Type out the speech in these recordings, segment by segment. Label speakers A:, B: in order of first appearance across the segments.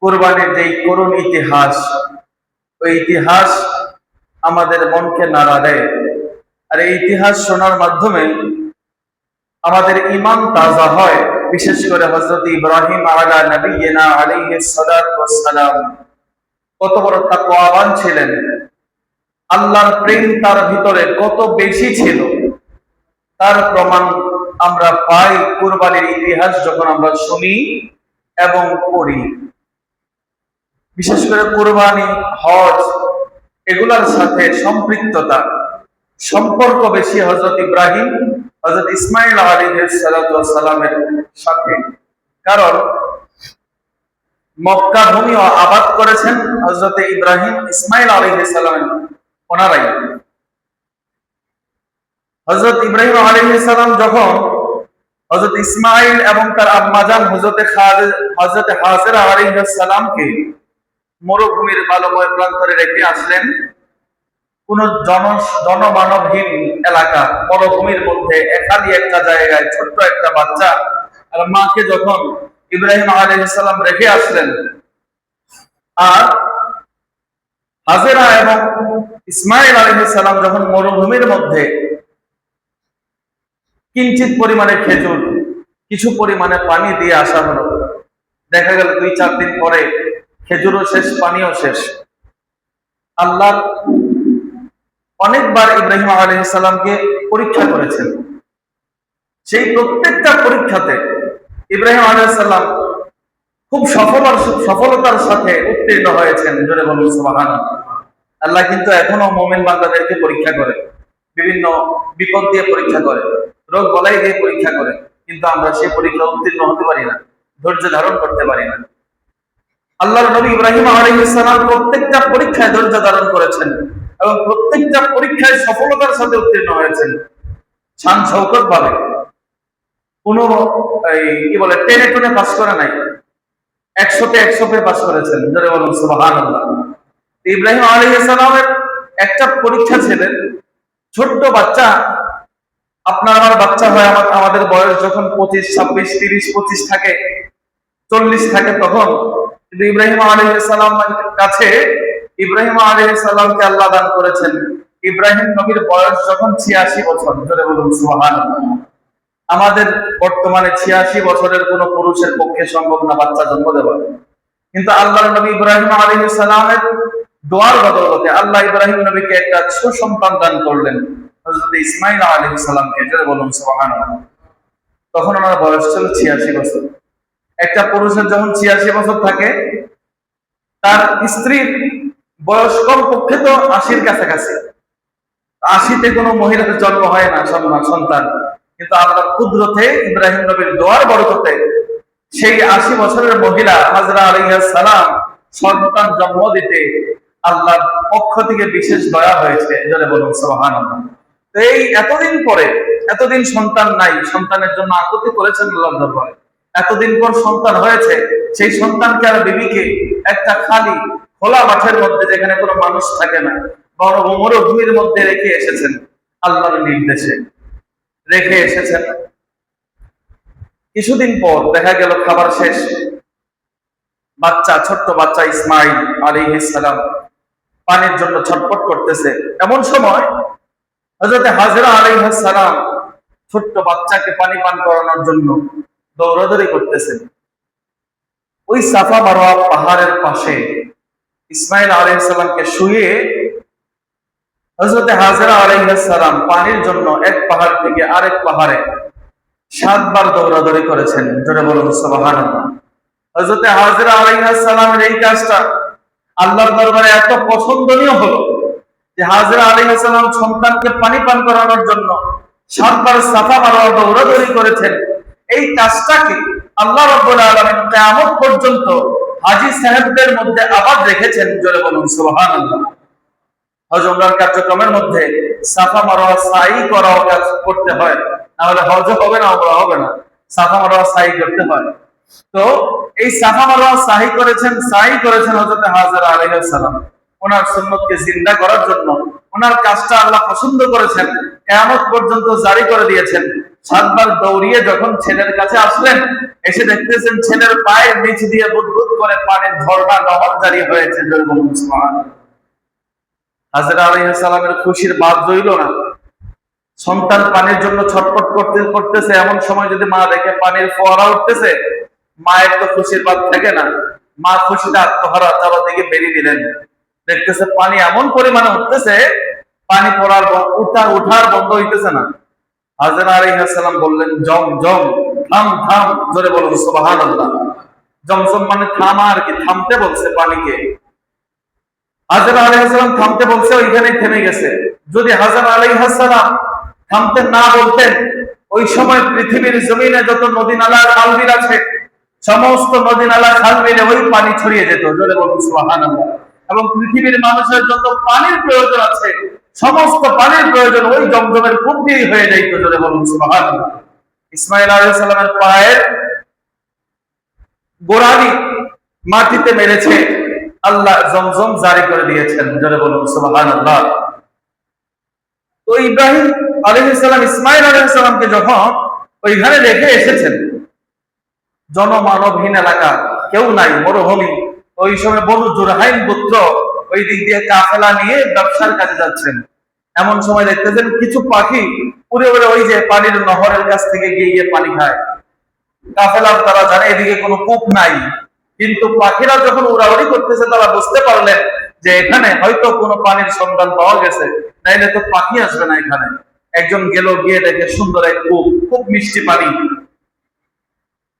A: কুরবানির যেই করুণ ইতিহাস, ওই ইতিহাস আমাদের মনকে নাড়া দেয়। আর এই ইতিহাস শোনার মাধ্যমে আমাদের ঈমান তাজা হয়। বিশেষ করে হযরত ইব্রাহিম আলা নবিয়িনা আলাইহিস সালাতু ওয়াস সালাম কত বড় তাকওয়াবান ছিলেন, আল্লাহর প্রেম তার ভিতরে কত বেশি ছিল, তার প্রমাণ আমরা পাই কুরবানির ইতিহাস যখন আমরা শুনি এবং পড়ি। বিশেষ করে কুরবানি, হজ এগুলার সাথে সম্পৃক্ততা, সম্পর্ক বেশি হযরত ইব্রাহিম, হযরত ইসমাঈল আলাইহিস সালাতু ওয়াস সালামের সাথে। কারণ মক্কা ভূমিও আবাদ করেছেন হযরত ইব্রাহিম, ইসমাঈল আলাইহিস সালাম ওনারাই। হযরত ইব্রাহিম আলাইহিস সালাম যখন হযরত ইসমাঈল এবং তার আম্মাজান হযরত হাজেরা আলাইহিস সালামকে মরুভূমির বালুময় প্রান্তরে রেখে আসলেন, কোন জনমানবহীন এলাকা, মরুভূমির মধ্যে একালি একটা জায়গায় ছোট্ট একটা বাচ্চা আর মাকে যখন ইব্রাহিম আলাইহিস সালাম রেখে আসলেন, আর হাজেরা এবং ইসমাঈল আলাইহিস সালাম যখন মরুভূমির মধ্যে কিঞ্চিত পরিমাণে খেজুর, কিছু পরিমাণে পানি দিয়ে আসা হলো, দেখা গেল 2-4 দিন পরে খেজুরও শেষ, পানিও শেষ। আল্লাহ অনেকবার ইব্রাহিম আলাইহিস সালামকে পরীক্ষা করেছেন। সেই প্রত্যেকটা পরীক্ষাতে ইব্রাহিম আলাইহিস সালাম খুব সফলতার সাথে উত্তীর্ণ হয়েছেন। জোরে বলুন সুবহানাল্লাহ। আল্লাহ কিন্তু এখনো মুমিন বান্দাদেরকে পরীক্ষা করে, বিভিন্ন বিপদ দিয়ে পরীক্ষা করে, রোগ বলাই দিয়ে পরীক্ষা করে, কিন্তু আমরা সেই পরীক্ষা উত্তীর্ণ হতে পারি না, ধৈর্য ধারণ করতে পারি না। আল্লাহর নবী ইব্রাহিম আলাইহিস সালাম প্রত্যেকটা পরীক্ষায় ধৈর্য ধারণ করেছেন এবং প্রত্যেকটা পরীক্ষায় সফলতার সাথে উত্তীর্ণ হয়েছেন, শান শৌকত ভাবে। কোনো কি বলে টেনে টুনে পাস করে নাই, 100-তে 100 পাস করেছেন। যারা বলুন সুবহানাল্লাহ। ইব্রাহিম আলাইহিস সালামের একটা পরীক্ষা ছিলেন, ছোট্ট বাচ্চা, আপনার আমার বাচ্চা হয়, আমাদের বয়স যখন 25, 26, 30, 25 থাকে, 40 থাকে, তখন কিন্তু ইব্রাহিম আলাইহিস সালামের কাছে ইব্রাহিম আলাইহিস সালামকে আল্লাহ দান করেছেন ইব্রাহিম নবীর বয়স যখন 86 বছর। জোরে বলুন সুবহানাল্লাহ। আমাদের বর্তমানে 86 বছরের কোন পুরুষের পক্ষে সম্ভব না বাচ্চা জন্ম দেওয়া, কিন্তু আল্লাহর নবী ইব্রাহিম আলাইহিস সালামের দোয়ার বদৌলতে আল্লাহ ইব্রাহিম নবীকে একটা সুসন্তান দান করলেন, হযরত ইসমাঈল আলাইহিস সালামকে। জোরে বলুন সুবহানাল্লাহ। তখন ওনার বয়স ছিল 86 বছর। একটা পুরুষের যখন 86 বছর থাকে, তার স্ত্রীর বয়স কম পক্ষে তো 80-র কাছাকাছি। 80-তে কোনো মহিলার জন্ম হয় না সন্তান, কিন্তু আল্লাহর কুদরতে ইব্রাহিম নবীর দোয়ার বরকতে সেই 80 বছরের মহিলা হাজরা আলাইহিস সালাম সন্তান জন্ম দিতে আল্লাহর পক্ষ থেকে বিশেষ দয়া হয়েছে। জোরে বলুন সুবহানাল্লাহ। তো এই এতদিন পরে, এতদিন সন্তান নাই, সন্তানের জন্য আকুতি করেছেন আল্লাহর দরবারে, এতদিন পর সন্তান হয়েছে, সেই সন্তানকে আর বিবিকে একটা খালি খোলা মাঠের মধ্যে, যেখানে কোনো মানুষ থাকে না, বড় মরুভূমির মধ্যে রেখে এসেছেন, আল্লাহর নির্দেশে রেখে এসেছেন। কিছুদিন পর দেখা গেল খাবার শেষ, বাচ্চা, ছোট্ট বাচ্চা ইসমাঈল আলাইহিস সালাম পানির জন্য ছটফট করতেছে। এমন সময় হযরত হাজেরা আলাইহিস সালাম ছোট্ট বাচ্চাকে পানি পান করানোর জন্য দৌড়াদৌড়ি করতেছেন। ওই সাফা মারওয়া পাহাড়ের পাশে ইসমাঈল আলাইহিস সালামকে শুয়ে হযরত হাজেরা আলাইহিস সালাম পানির জন্য এক পাহাড় থেকে আরেক পাহাড়ে 7 বার দৌড়াদৌড়ি করেছেন। জোরে বলুন সুবহানাল্লাহ। হযরত হাজেরা আলাইহিস সালামের এই কাজটা আল্লাহর দরবারে এত পছন্দনীয় হলো যে হাজেরা আলাইহিস সালাম সন্তানকে পানি পান করানোর জন্য 7 বার সাফা মারওয়া দৌড়াদৌড়ি করেছেন। এই কাজটাকে আল্লাহ রাব্বুল আলামিন কিয়ামত পর্যন্ত হাজী সাহেবদের মধ্যে আবাদ রেখেছেন। জোরে বলুন সুবহানাল্লাহ। হজ উমরার কার্যক্রমের মধ্যে সাফা মারওয়া সাই করাও কাজ করতে হয়, না হলে হজ হবে না, উমরা হবে না। সাফা মারওয়া সাই করতে হয়। তো এই সাফা মারওয়া সাই করেছেন হযরত হাজেরা আলাইহিস সালাম। ওনার সুন্নতকে জিন্দা করার জন্য ওনার কাজটা আল্লাহ পছন্দ করেছেন, কিয়ামত পর্যন্ত জারি করে দিয়েছেন। 7 বার দৌড়িয়ে যখন ছেলের কাছে আসলেন, এসে দেখতেছেন ছেলের পায়ের নিচ দিয়ে বুদবুদ করে পানির ঝর্ণা নহর জারি হয়েছে। হাজরা আলাইহিস সালামের খুশির বাদ রইল না। সন্তান পানির জন্য ছটফট করতেছে, এমন সময় যদি মা দেখে পানির ফোয়ারা উঠতেছে, মায়ের তো খুশির বাদ থাকে না। মা খুশিতে আত্মহারা চারদিকে বেরিয়ে দিলেন। দেখতেছে পানি এমন পরিমাণে উঠতেছে, পানি পড়ার উঠার বন্ধ হইতেছে না। হাজরা আলাইহিস সালাম বললেন, জম জম, থাম থাম। জোরে বলুন সুবহানাল্লাহ। জমজম মানে থামা আর কি, থামতে বলছে পানিকে। হাজরা আলাইহিস সালাম থামতে বলছে, ওইখানেই থেমে গেছে। যদি হাজরা আলাইহিস সালাম থামতে না বলতেন, ওই সময় পৃথিবীর জমিনে যত নদী নালা খাল বিল আছে, সমস্ত নদী নালা খাল বিলে ওই পানি ছড়িয়ে যেত। জোরে বলুন সুবহানাল্লাহ। এবং পৃথিবীর মানুষের যত পানির প্রয়োজন আছে, সমস্ত পানির প্রয়োজন ওই জমজমের কূপ দিয়েই হয়ে যাইত। জোরে বলুন সুবহানাল্লাহ। ইসমাঈল আলাইহিস সালামের পায়ের গোড়ালি মাটিতে মেরেছে, আল্লাহ জমজম জারি করে দিয়েছেন। জোরে বলুন সুবহানাল্লাহ। তো ইব্রাহিম আলাইহিস সালাম ইসমাঈল আলাইহিস সালামকে যখন ওইখানে রেখে এসেছেন, জনমানবহীন এলাকা, কেউ নাই, মরুভূমি। ওই সময় বনু জুরহাইম গোত্র ওই দিক দিয়ে কাফেলা নিয়ে ব্যবসার কাজে যাচ্ছেন। এমন সময় দেখতেছেন কিছু পাখি উড়ে উড়ে ওই যে পানির নহরের কাছ থেকে গিয়ে গিয়ে পানি খায়। কাফেলার তারা জানে এদিকে কোনো কূপ নাই, কিন্তু পাখিরা যখন উড়াউড়ি করতেছে, তারা বুঝতে পারলেন যে এখানে হয়তো কোনো পানির সন্ধান পাওয়া গেছে, নাইলে তো পাখি আসবে না এখানে। একজন গেল, গিয়ে দেখে সুন্দর এক কূপ, খুব মিষ্টি পানি।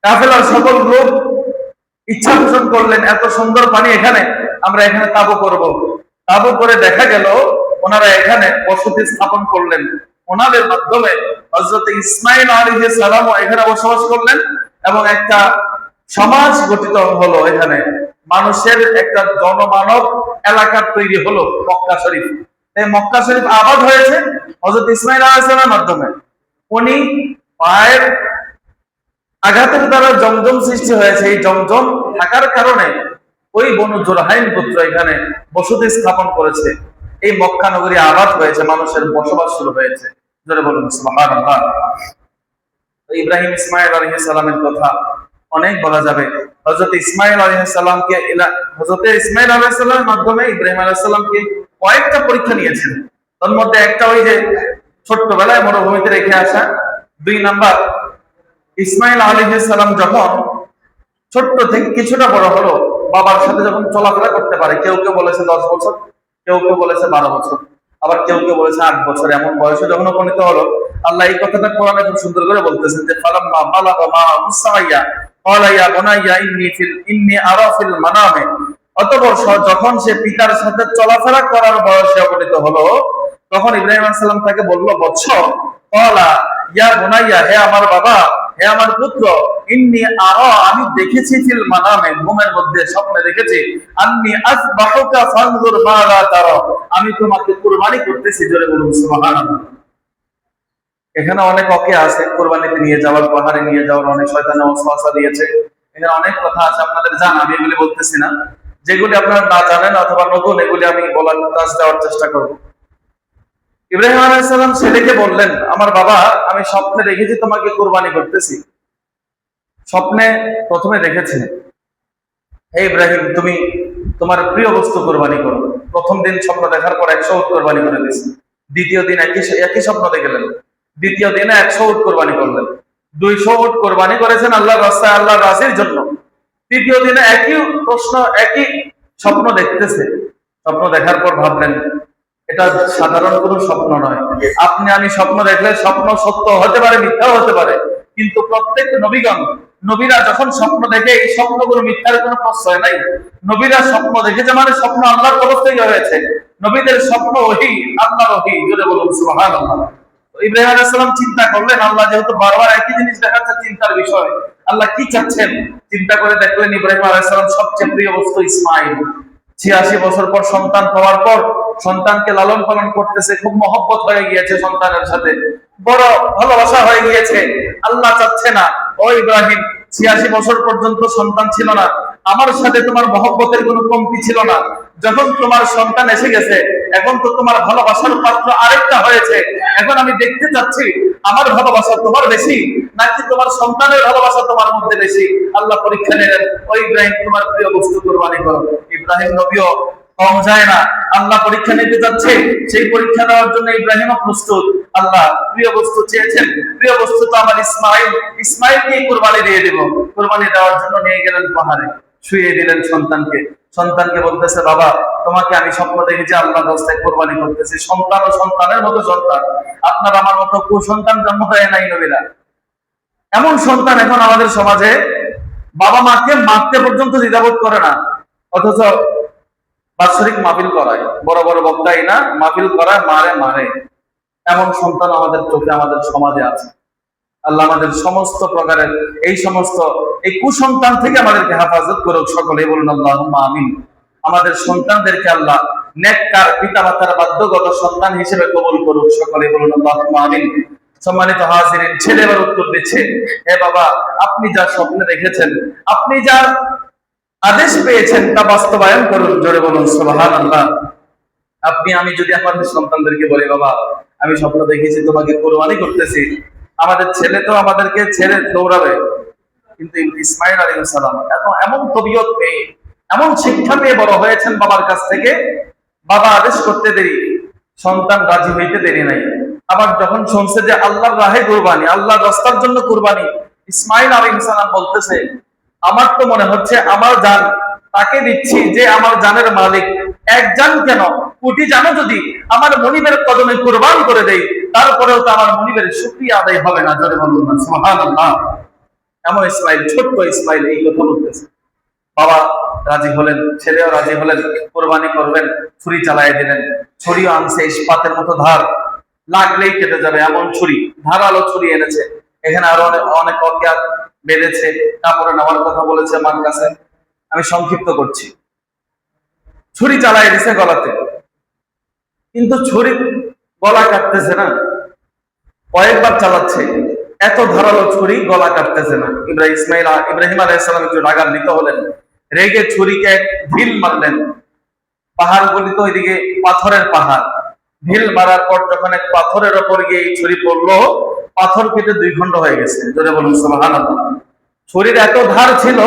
A: কাফেলার সকল লোক ইচ্ছা পোষণ করলেন, এত সুন্দর পানি, এখানে আমরা এখানে তাবু করব। তাবু করে দেখা গেল ওনারা এখানে বসতি স্থাপন করলেন। ওনাদের মাধ্যমে হযরত ইসমাঈল আলাইহিস সালামও এখানে বসবাস করলেন এবং একটা সমাজ গঠিত হলো। এখানে মানুষের একটা জনমানব এলাকা তৈরি হলো মক্কা শরীফ। এই মক্কা শরীফ আবাদ হয়েছে হযরত ইসমাঈল আলাইহিস সালামের মাধ্যমে। উনি পায়ের আঘাতের দ্বারা জমজম সৃষ্টি হয়েছে। এই জমজম থাকার কারণে ওই বনু জুরহাইম গোত্র এখানে বসতি স্থাপন করেছে। এই মক্কা নগরী আবাদ হয়েছে, মানুষের বসবাস শুরু হয়েছে। জোরে বলুন সুবহানাল্লাহ। ইব্রাহিম ইসমাঈল আলাইহিস সালামের কথা অনেক বলা যাবে। হযরত ইসমাঈল আলাইহিস সালামকে হযরত ইসমাঈল আলাইহিস সালামের মাধ্যমে ইব্রাহিম আলাইহিস সালামকে কয়েকটা পরীক্ষা নিয়েছেন। তার মধ্যে একটা ওই যে ছোট্টবেলায় মরুভূমিতে রেখে আসা। 2 নাম্বার, ইসমাঈল আলাইহিস সালাম যখন ছোট্ট থেকে কিছুটা বড় হলো, বাবার সাথে যখন চলাফেরা করতে পারে, কেউ কেউ বলেছে 10 বছর, কেউ কেউ বলেছে 12 বছর, আবার কেউ কেউ বলেছে 8 বছর, এমন বয়সে যখন উপনীত হলো, আল্লাহ এই কথাটা কোরআনে খুব সুন্দর করে বলতেছেন যে ফালাম্মা বালাগা মাআহু সাইয়া ক্বালা ইয়া বুনাইয়া ইন্নী আরা ফিল মানামে। অতঃপর যখন সে পিতার সাথে চলাফেরা করার বয়সে উপনীত হলো, তখন ইব্রাহিম আলাইহিস সালাম তাকে বলল, বৎস, ক্বালা ইয়া বুনাইয়া, হে আমার বাবা, হে আমার পুত্র, ইন্নী আরা, আমি দেখেছি, ফিল মানামে, ঘুমের মধ্যে স্বপ্নে দেখেছি, আন্নী আসবাহুকা ফানজুর মাযা তারা, আমি তোমাকে কুরবানি করতেছি। জোরে বলুন সুবহানাল্লাহ। এখানে অনেক ওকে আছে, কুরবানিতে নিয়ে যাওয়ার, পাহাড়ে নিয়ে যাওয়ার অনেক শয়তানে ওয়াসওয়াসা দিয়েছে। এখানে অনেক কথা আছে, আপনাদের জানা, আমি এগুলি বলতেছি না। যেগুলি আপনারা না জানেন অথবা নতুন, এগুলি আমি বলার কাজ দেওয়ার চেষ্টা করব। ইব্রাহিম আলাইহিস সালাম ছেলেকে বললেন, আমার বাবা, আমি স্বপ্নে দেখেছি তোমাকে কুরবানি করতেছি। স্বপ্নে প্রথমে দেখেছি, হে ইব্রাহিম, তুমি তোমার প্রিয় বস্তু কুরবানি করো। প্রথম দিন স্বপ্ন দেখার পর 100 উট কুরবানি করে দিয়েছি। দ্বিতীয় দিন একই স্বপ্ন দেখলেন, দ্বিতীয় দিনে 100 উট কুরবানি করলেন। 200 উট কুরবানি করেছেন আল্লাহর রাস্তায়, আল্লাহর রাজির জন্য। তৃতীয় দিনে একই প্রশ্ন, একই স্বপ্ন দেখতেছে। স্বপ্ন দেখার পর ভাবলেন, এটা সাধারণ কোনো স্বপ্ন নয়। আপনি আমি স্বপ্ন দেখলে স্বপ্ন সত্য হতে পারে, মিথ্যাও হতে পারে, কিন্তু প্রত্যেক নবীরা যখন স্বপ্ন দেখে, এই স্বপ্নগুলো মিথ্যার কোনো প্রশ্রয় নাই। নবীরা স্বপ্ন দেখেছে মানে স্বপ্ন আল্লাহর তরফ থেকে হয়েছে। নবীদের স্বপ্ন ওহী, আল্লাহর ওহী। জোরে বলুন সুবহানাল্লাহ। ইব্রাহিম আলাইহিস সালাম চিন্তা করলেন, আল্লাহ যেহেতু বারবার একই জিনিস দেখাচ্ছে, চিন্তার বিষয়, আল্লাহ কি চাচ্ছেন চিন্তা করে দেখলেন। ইব্রাহিম আলাইহিস সালাম সবচেয়ে প্রিয় বস্তু ইসমাঈল। 86 বছর পর সন্তান পাওয়ার পর সন্তানকে লালন পালন করতেছে, খুব মহব্বত হয়ে গিয়েছে সন্তানের সাথে, বড় ভালোবাসা হয়ে গিয়েছে। আল্লাহ চাচ্ছে না, ও ইব্রাহিম, 86 বছর পর্যন্ত সন্তান ছিল না, আমার সাথে তোমার মহব্বতের কোনো কমতি ছিল না। যখন তোমার সন্তান এসে গেছে, এখন তো তোমার ভালোবাসার পাত্র আরেকটা হয়েছে। এখন আমি দেখতে চাচ্ছি আমার ভালোবাসা তোমার বেশি নাকি তোমার সন্তানের ভালোবাসা তোমার মধ্যে বেশি? আল্লাহ পরীক্ষা নিলেন, ওই ইব্রাহিম তোমার প্রিয় বস্তু কুরবানি করো। ইব্রাহিম নবীও কম যায় না, আল্লাহ পরীক্ষা নিতে যাচ্ছে, সেই পরীক্ষা দেওয়ার জন্য ইব্রাহিমও প্রস্তুত। আল্লাহ প্রিয় বস্তু চেয়েছেন, প্রিয় বস্তু তো আমার ইসমাইল, ইসমাইলকে কুরবানি দিয়ে দেব। কুরবানি দেওয়ার জন্য নিয়ে গেলেন পাহাড়ে, শুয়ে দিলেন সন্তানকে। সন্তানকে বলতেছে, বাবা তোমাকে আমি স্বপ্ন দেখেছি আল্লাহ রাস্তায় কোরবানি করতেছি। সন্তান ও সন্তানের মতো সন্তান, আপনার আমার মতো কুসন্তান জন্ম দেয় নাই নবীরা। এমন সন্তান এখন আমাদের সমাজে বাবা মাকে মারতে পর্যন্ত দ্বিধাবোধ করে না, অথচ বাৎসরিক মাহফিল করায়, বড় বড় বক্তাই না মাহফিল করায়, মারে মারে। এমন সন্তান আমাদের চোখে আমাদের সমাজে আছে। আল্লাহ আমাদের সমস্ত প্রকারের এই কুসন্তান থেকে আমাদেরকে হেফাজত করুক। সকলে বলুন আল্লাহুম্মা আমিন। আমাদের সন্তানদেরকে আল্লাহ নেককার পিতামাতার বাধ্যগত সন্তান হিসেবে কবুল করুক। সকলে বলুন আল্লাহুম্মা আমিন। সম্মানিত হাজিরিন, ছেলে এবার উত্তর দিচ্ছে, হে বাবা, আপনি যা স্বপ্নে দেখেছেন, আপনি যা আদেশ পেয়েছেন তা বাস্তবায়ন করুন। জোরে বলুন সুবহানাল্লাহ। আমি যদি আমাদের সন্তানদেরকে বলি, বাবা আমি স্বপ্ন দেখেছি তোমাকে কোরবানি করতেছি, আমাদের ছেলে তো আমাদেরকে ছেড়ে দৌড়াবে। কিন্তু ইসমাইল আলাইহিস সালাম এমন তবিয়ত পেয়ে, এমন শিক্ষা পেয়ে বড় হয়েছেন বাবার কাছ থেকে, বাবা আদেশ করতে দেরি, সন্তান রাজি হইতে দেরি নাই। আবার যখন শুনছে যে আল্লাহর রাহে কুরবানি, আল্লাহর রাস্তার জন্য কুরবানি, ইসমাইল আলাইহিস সালাম বলতেছে, আমার তো মনে হচ্ছে আমার জান তাকে দিচ্ছি যে আমার জানের মালিক। এক জান কেন, কোটি জানও যদি আমার মনিবের কদমে কুরবান করে দেই, তারপরেও তো আমার মনিবের শুকরিয়া আদায় হবে না। জোরে বলুন না সুবহানাল্লাহ। এমন ইসমাইল, ছোট্ট ইসমাইল এই কথা বলতেছে। বাবা রাজি হলেন, ছেলেও রাজি হলেন, কোরবানি করবেন। ছুরি চালাই দিলেন, ছুরিও আনছে ইস্পাতের মতো ধার, লাগলেই কেটে যাবে এমন ছুরি, ধারালো ছুরি এনেছে। এখানে আরো অনেক অজ্ঞাত বেঁধেছে, কাপড়ে নেওয়ার কথা বলেছে মার কাছে, আমি সংক্ষিপ্ত করছি। ছুরি চালাই দিছে গলাতে, কিন্তু ছুরি গলা কাটতেছে না। কয়েকবার চালাচ্ছে, এত ধারালো ছুরি গলা কাটতেছে না। ইব্রাহিম আলাইহিস সালাম একটু রাগান্বিত হলেন, রেগে ছুরিকে ঢিল মারলেন। পাহাড়গুলি তো ওইদিকে পাথরের পাহাড়, ঢিল মারার পর যখন এক পাথরের ওপর গিয়ে এই ছুরি পড়লো, পাথর কেটে 2 খণ্ড হয়ে গেছে। জোরে বলুন সুবহানাল্লাহ। ছুরির এত ধার ছিল,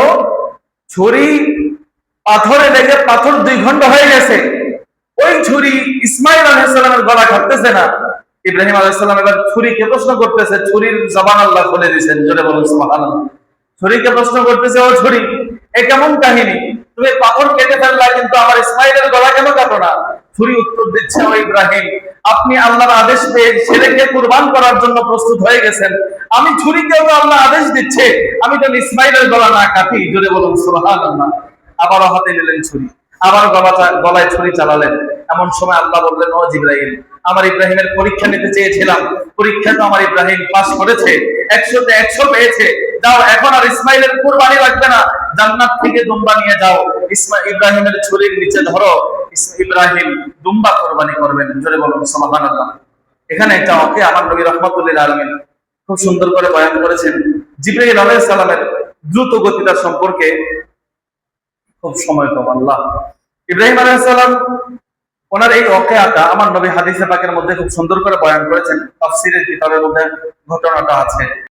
A: ছুরি পাথরে লেগে পাথর 2 খণ্ড হয়ে গেছে। ওই ছুরি ইসমাইল আলাইহিস সালামের গলা কাটতেছে না। ইব্রাহিম আলাইহিস সালাম এবার ছুরিকে প্রশ্ন করতেছে, ছুরির জবান আল্লাহ খুলে দিয়েছেন। জোরে বলুন সুবহানাল্লাহ। ছুরিকে প্রশ্ন করতেছে, ও ছুরি, এ কেমন কাহিনী, তুমি পাথর কেটে ফেললা কিন্তু আমার ইসমাইলের গলা কেন কাটো না? ছুরি উত্তর দিচ্ছে, ও ইব্রাহিম, আপনি আল্লাহর আদেশ পেয়ে ছেলেকে কুরবান করার জন্য প্রস্তুত হয়ে গেছেন, আমি ছুরিকেও আল্লাহ আদেশ দিচ্ছে আমি তো ইসমাইলের গলা না কাটি। জোরে বলুন সুবহানাল্লাহ। আবারও হাতে নিলেন ছুরি, আবার গলায় ছুরি চালালেন। এমন সময় আল্লাহ বললেন, ও জিবরাইল, আমার ইব্রাহিমের পরীক্ষা নিতে চেয়েছিলাম, পরীক্ষা তো আমার ইব্রাহিম পাস করেছে, 100-তে 100 পেয়েছে। যাও, এখন আর ইসমাইলের কুরবানি লাগবে না, জান্নাত থেকে দুম্বা নিয়ে যাও, ইব্রাহিমের ছুরির নিচে ধরো, ইব্রাহিম দুম্বা কুরবানি করবেন। জোরে বলুন সুবহানাল্লাহ। এখানে একটা ওকে আমার নবী রাহমাতুল্লিল আলামিন খুব সুন্দর করে বয়ান করেছেন জিবরাইল আলাইহিস সালামের দ্রুত গতিটা সম্পর্কে। খুব সময় কম, আল্লাহ ইব্রাহিম আলাইহিস সালাম ওনার এই ওয়াকিয়াটা আমার নবী হাদিসে পাকের মধ্যে খুব সুন্দর করে বয়ান করেছেন। তাফসীরের কিতাবের মধ্যে ঘটনাটা আছে।